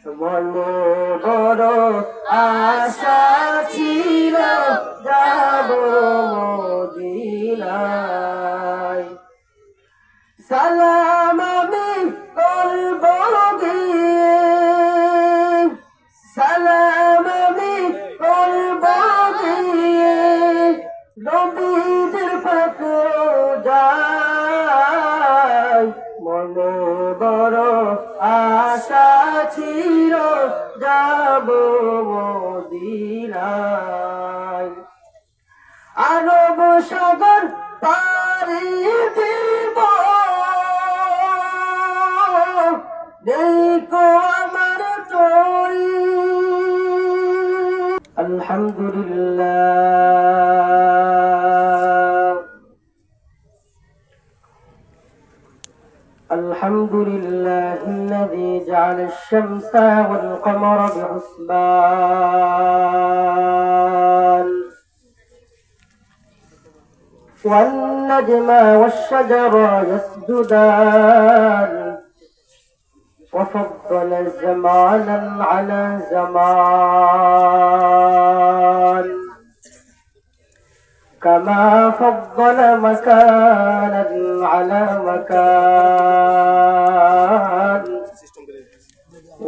মনে বড় আশা ছিল যাব মদিনায়। সালাম আমি করব গিয়ে, সালাম আমি করব গিয়ে, নবীদের পাকে যাই। মনে বড় আশা ছিল যাব মদিনায়। আরব সাগর পাড়ি দিব, দেখো আমার তরি। আলহামদুলিল্লাহ, الحمد لله الذي جعل الشمس والقمر بحسبان، والنجم والشجر يسجدان، وفضل زمانا على زمان، كما فضل مكانا على مكان،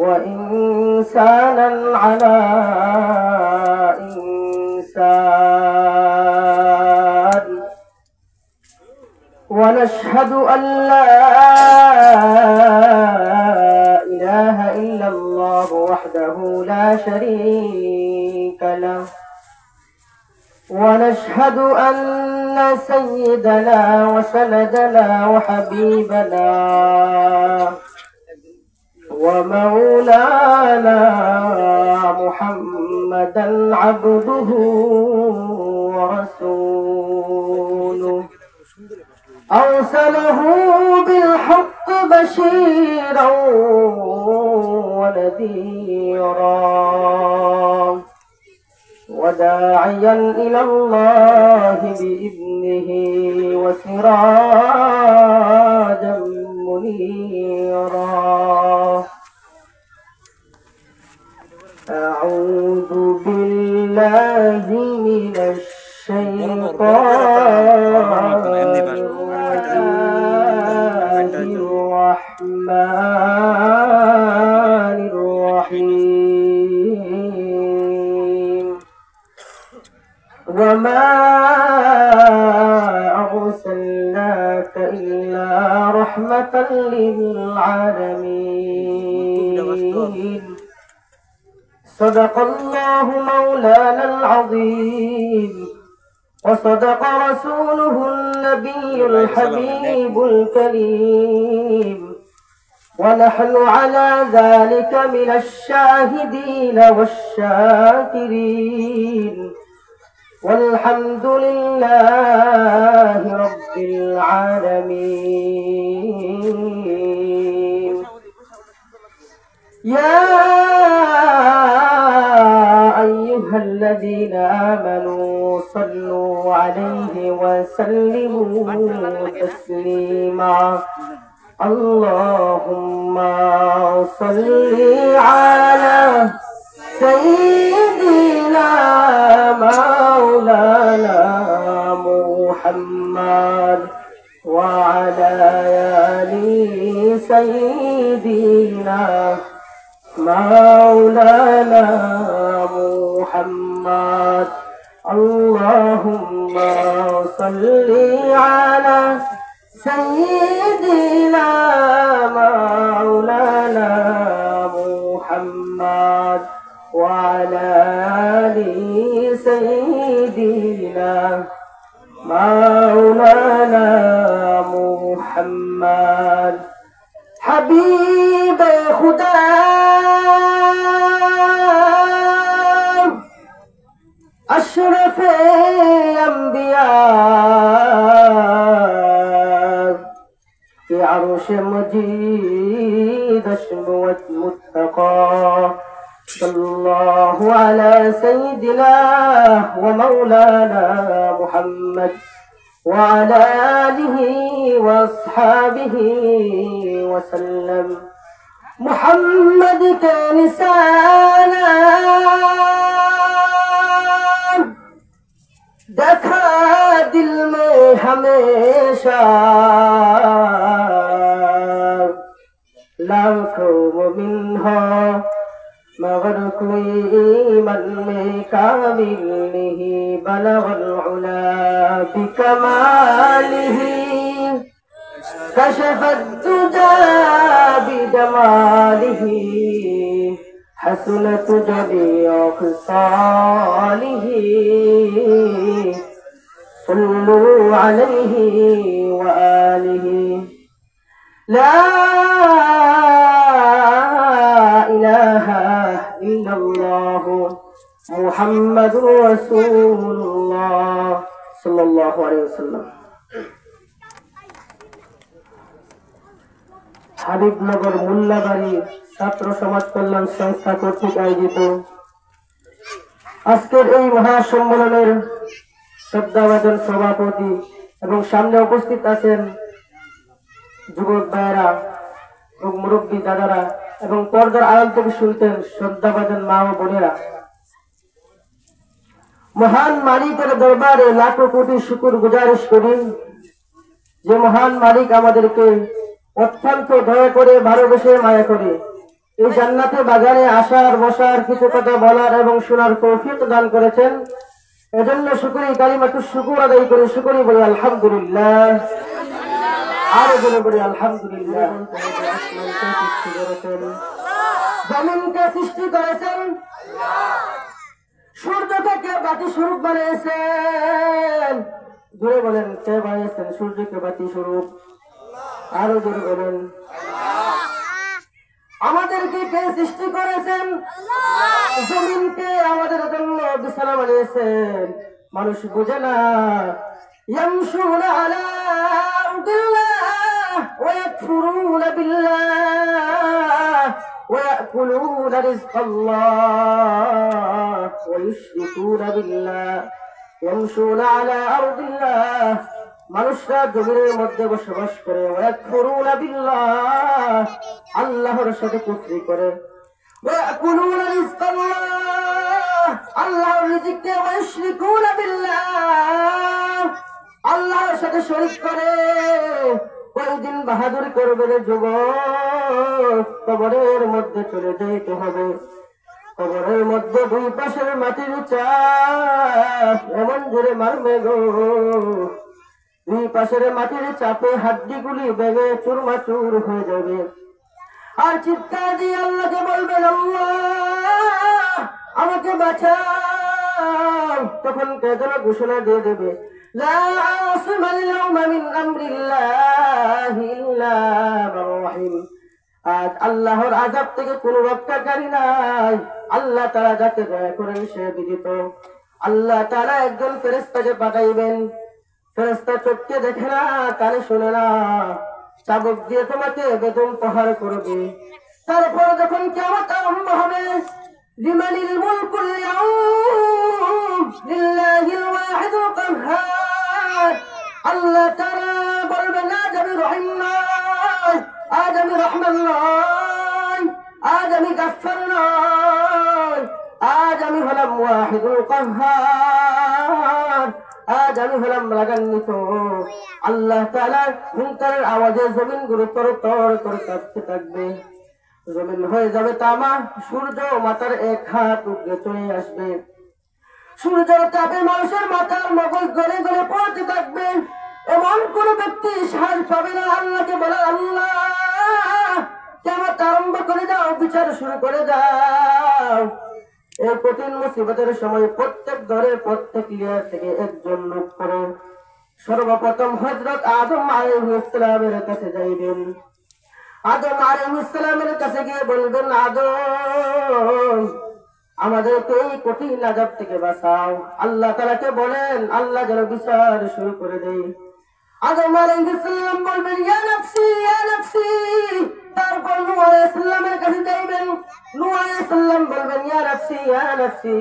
وإنسانا على إنسان. ونشهد أن لا إله إلا الله وحده لا شريك له، ونشهد أن سيدنا وسندنا وحبيبنا ومولانا محمدا عبده ورسوله، أرسله بالحق بشيرا ونذيرا، وداعيا إلى الله بإذنه وسراجا منيرا. أعوذ بالله من الشيطان الرحمن الرحيم. وما أرسلناك إلا رحمة للعالمين. صدق الله مولانا العظيم، وصدق رسوله النبي الحبيب الكريم، ونحن على ذلك من الشاهدين والشاكرين، والحمد لله رب العالمين. يا أيها الذين آمنوا صلوا عليه وسلموا تسليما. اللهم صل على سيدنا مولانا محمد وعلى آل سيدنا مولانا محمد. اللهم صل على سيدنا مولانا محمد وعلى آل سيدنا مولانا محمد. حبيب خدا أشرف أنبياء في عرش مجيد أشموت متقى. صلى الله على سيدنا ومولانا محمد وعلى آله وأصحابه وسلم. मोहम्मद के निशाना देखा दिल में हमेशा लाखों मुमिन हो मगर कोई ईमान में कामिल नहीं बलगल उला बिकमालिही कशफ الدجى بجماله حسنت جميع خصاله صلوا عليه وآله لا إله إلا الله محمد رسول الله صلى الله عليه وسلم হাবিবনগর মোল্লাবাড়ি ছাত্র সমাজ কল্যাণ সংস্থা কর্তৃক আয়োজিত আজকের এই মহাসম্মেলনের শ্রদ্ধাভাজন সভাপতি এবং সামনে উপস্থিত আছেন যুবক ভাইয়েরা এবং মুরব্বী দাদারা এবং পর্দার আড়াল থেকে শুনতেন শ্রদ্ধাভাজন মা ও বোনেরা, মহান মালিকের দরবারে লাখো কোটি শুকর গুজারিশ করি যে মহান মালিক আমাদেরকে অত্যন্ত দয়া করে ভালোবেসে মায়া করে এই জান্নাতে বাগানে আসার বসার কিছু কথা বলার এবং শোনার তৌফিক দান করেছেন। এজন্য শুকরি কালিমাতুশ শুকর আদায় করে শুকরি বলি আলহামদুলিল্লাহ। আর বলে বলি আলহামদুলিল্লাহ। জমিনকে সৃষ্টি করেছেন, সূর্যকে কে বাতি স্বরূপ বানিয়েছেন? জোরে বলেন, কে বানিয়েছেন সূর্যকে বাতি স্বরূপ? আরো জোরে বলেন। আমাদেরকে কে সৃষ্টি করেছেন? জমিনকে আমাদের জন্য বিছানা বানিয়েছেন। মানুষ বোঝে না। ইয়ামশুনা আলা আরদিল্লাহ ওয়া ইয়াকফুরুনা বিল্লাহ ওয়া ইয়াকুলুনা রিজকাল্লাহ ওয়া ইউশরিকুনা বিল্লাহ। ইয়ামশুনা আলা আরদিল্লাহ, মানুষরা জমিনের মধ্যে বসবাস করে, ওয়াকফুরুনা বিল্লাহ, আল্লাহর সাথে কুফরি করে, ওয়াকুলুনা রিজকাল্লাহ, আল্লাহর রিজিককে ওয়াশরিকুনা বিল্লাহ, আল্লাহর সাথে শরীক করে। কয়দিন বাহাদুরি করবে রে যুবক, কবরের মধ্যে চলে যাইতে হবে। কবরের মধ্যে দুই পাশের মাটির চাপ এমন জোরে মারবে গো, দুই পাশের মাটির চাপে হাড্ডিগুলি ভেঙে চুরমাচুর হয়ে যাবে। আর চিৎকার দিয়ে আল্লাহকে বলবেন, আল্লাহ আমাকে বাঁচাও। তখন কে যেন ঘোষণা দিয়ে দেবে, লা আসমাল ইয়াউমা মিন আমরিল্লাহি ইল্লা মান রাহিম। আজ আল্লাহর আযাব থেকে কোনো রক্ষাকারী নাই। আল্লাহ তাআলা যাকে দয়া করেন সে বিজিত। আল্লাহ তাআলা একজন ফেরেশতাকে পাঠাইবেন। ফেরেশতা চোখকে দেখে না, কানে শোনে না, চাবুক দিয়ে তোমাকে বেদম প্রহার করবে। তারপর যখন কিয়ামত আরম্ভ হবে, লিমানিল মুলকুল ইয়াউম লিল্লাহিল ওয়াহিদুল কাহ্হার, আল্লাহ তাআলা বলবেন, আজ আমি রহিম নয়, আজ আমি রহমান নয়, আজ আমি গাফফার নয়, আজ আমি হলাম ওয়াহিদুল কাহ্হার, আজ আমি হলাম রাগান্বিত। আল্লাহ তাআলার হুঙ্কারের আওয়াজে জমিন গুলো তরতর করে কাঁপতে থাকবে। জমিন হয়ে যাবে তামা, সূর্য মাথার এক হাত উপরে চলে আসবে। সূর্যের তাপে মানুষের মাথার মগজ গলে গলে পড়তে থাকবে। এমন কোন ব্যক্তি সাহস পাবে না আল্লাহকে বলে, আল্লাহ কিয়ামত আরম্ভ করে দাও, বিচার শুরু করে দাও। এই কঠিন মুসিবতের সময় প্রত্যেক ঘরে প্রত্যেক ইয়ার থেকে একজন লোক করে সর্বপ্রথম হযরত আদম আলাইহিস সালামের কাছে যাইবেন। আদম আলাইহিস সালামের কাছে গিয়ে বলবেন, আদম আমাদেরকে এই কঠিন আযাব থেকে বাঁচাও। আল্লাহ তাআলাকে বলেন, আল্লাহ যেন বিচার শুরু করে দেয়। আদম আলাইহিস সালাম বলবেন, ইয়া নাফসি ইয়া নাফসি। তারপর নূহ আলাইহিস সালামের কাছে যাইবেন। নূহ আলাইহিস সালাম বলবেন, ইয়া নাফসি ইয়া নাফসি।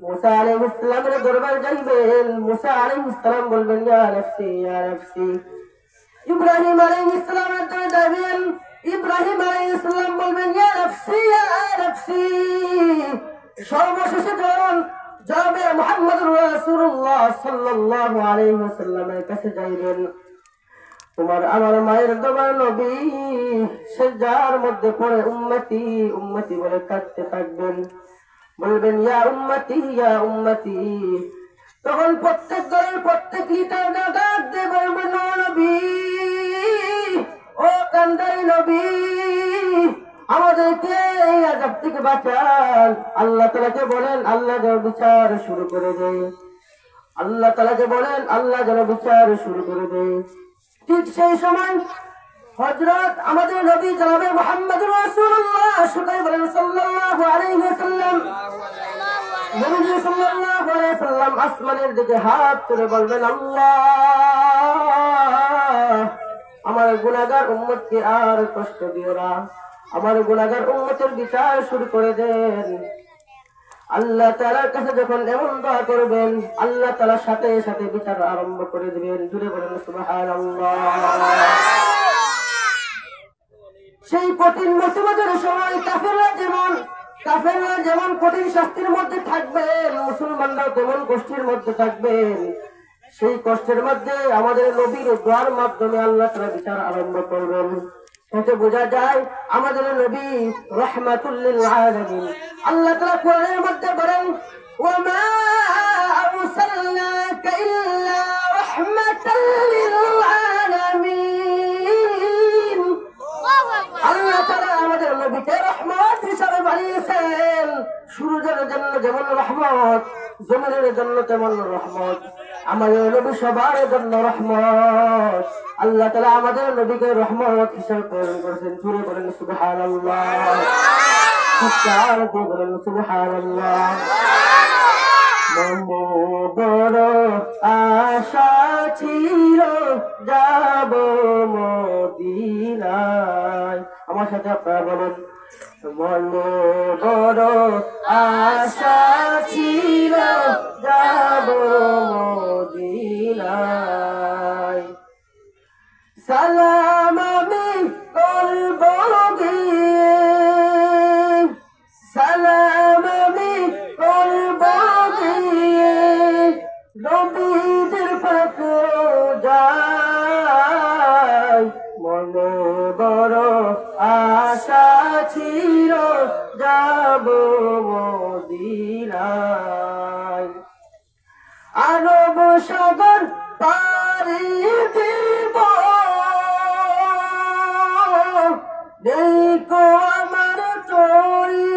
মুসা আলাইহিস সালামের দরবারে যাইবেন। মুসা আলাইহিস সালাম বলবেন, ইয়া নাফসি ইয়া নাফসি। ইব্রাহিম আলাইহিস সালামের কাছে যাইবেন। ইব্রাহিম আলাইহিস সালাম বলবেন ইয়া নাফসি ইয়া নাফসি। সর্বশেষে যখন জনাবে মুহাম্মদুর রাসূলুল্লাহ সাল্লাল্লাহু আলাইহি ওয়াসাল্লামের কাছে যাইবেন, তোমার আমার মায়ের তোমার নবী সিজদার মধ্যে পড়ে উম্মতি উম্মতি বলে কাঁদতে থাকবেন, বলবেন ইয়া উম্মতি ইয়া উম্মতি। তখন প্রত্যেক ঘরের প্রত্যেক লিটার ডাক দিয়ে বলবেন ও নবী, ও কান্দারি নবী, আমাদেরকে এই আযাব থেকে বাঁচান। আল্লাহ তাআলাকে বলেন আল্লাহ যেন বিচার শুরু করে দেয়, আল্লাহ তাআলাকে বলেন আল্লাহ যেন বিচার শুরু করে দেয়। ঠিক সেই সময় হযরত আমাদের নবী জনাবে মুহাম্মদুর রাসূলুল্লাহ শুকাই বলেন সাল্লাল্লাহু আলাইহি ওয়াসাল্লাম, নবী সাল্লাল্লাহু আলাইহি ওয়াসাল্লাম আসমানের দিকে হাত তুলে বলবেন আল্লাহ, আমার গুনাহগার উম্মতকে আর কষ্ট দিও না, আমার গুনাহগার উম্মতের বিচার শুরু করে দেন। আল্লাহ তাআলার কাছে যখন এমন দোয়া করবেন, আল্লাহ তাআলা সাথে সাথে বিচার আরম্ভ করে দিবেন। জুড়ে বলেন সুবহানাল্লাহ। সেই কঠিন মুসিবতের সময় কাফেররা যেমন কঠিন শাস্তির মধ্যে থাকবেন, মুসলমানরাও তেমন কষ্টের মধ্যে থাকবেন। সেই কষ্টের মধ্যে আমাদের নবীর দোয়ার মাধ্যমে আল্লাহ তাআলা বিচার আরম্ভ করবেন। এতে বোঝা যায় আমাদের নবী রাহমাতুল লিল আলামিন। আল্লাহ তাআলা কোরআনের মধ্যে বলেন ওয়ামা আরসালনাকা ইল্লা রাহমাতাল লিল আলামিন। আল্লাহ তাআলা আমাদের নবীকে রহমত হিসেবে বানিয়েছেন। সূর্যের জন্য যেমন রহমত, জমিনের জন্য তেমন রহমত, আমাদের নবী সবার জন্য রহমত। আল্লাহ তাআলা আমাদের নবীকে রহমত হিসেবে প্রেরণ করেছেন। জুড়ে বলেন সুবহানাল্লাহ, চিৎকার দিয়ে বলেন সুবহানাল্লাহ। বড় আশা ছিল যাব মদিনায়। আমার সাথে আপনারা বলেন মনে বড় আশা ছিল যাব মদিনায়। সালাম আমি করব গিয়ে, সালাম আমি করব গিয়ে, নবীদের পাশে যাই। মনে বড় আশা ছিল যাব মদিনায়। আরব সাগর পাড়ি দিব, দেখো আমার তরি,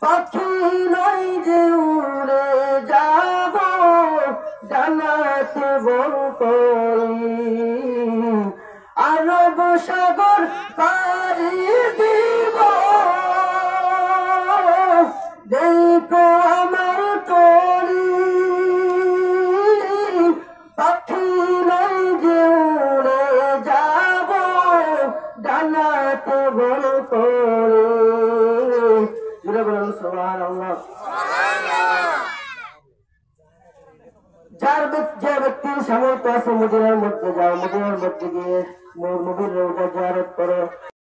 পাখি নই যে উড়ে যাব, জানাতে বল করি। আরব সাগর পাড়ি দিব, দেখো আমার তরি, পাখি নই যে উড়ে যাব, ডানাতে বল করে। জুড়ে বলেন সুবহানাল্লাহ। যে ব্যক্তির সামর্থ্য আছে মদিনার মধ্যে যাও, মদিনার মধ্যে গিয়ে নবীর রওজা জিয়ারত করো।